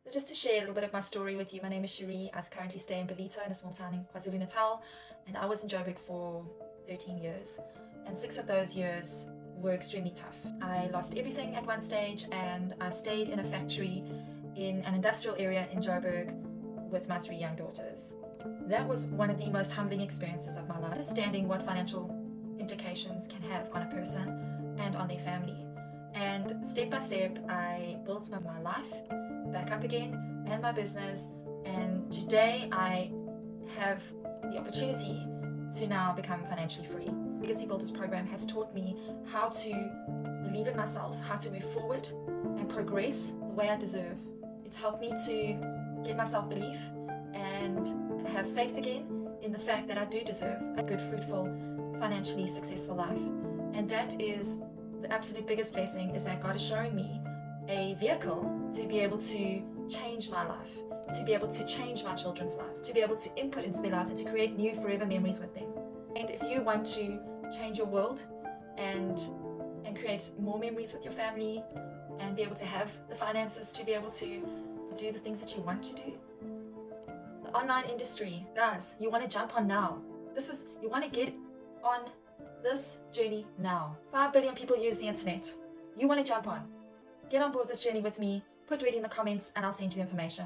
So just to share a little bit of my story with you, my name is Cherie. I currently stay in Belito, in a small town in KwaZulu-Natal, and I was in Joburg for 13 years, and 6 of those years were extremely tough. I lost everything at one stage, and I stayed in a factory in an industrial area in Joburg with my 3 young daughters. That was one of the most humbling experiences of my life, understanding what financial implications can have on a person and on their family. And step by step, I built my life back up again and my business. And today I have the opportunity to now become financially free. The Legacy Builders program has taught me how to believe in myself, how to move forward and progress the way I deserve. It's helped me to get my self-belief and have faith again in the fact that I do deserve a good, fruitful, financially successful life. And that is the absolute biggest blessing, is that God is showing me a vehicle to be able to change my life, to be able to change my children's lives, to be able to input into their lives and to create new forever memories with them. And if you want to change your world and create more memories with your family and be able to have the finances to be able to do the things that you want to do, the online industry, guys, you want to jump on now. You want to get on this journey now. 5 billion people use the internet. You want to jump on. Get on board this journey with me. Put ready in the comments and I'll send you the information.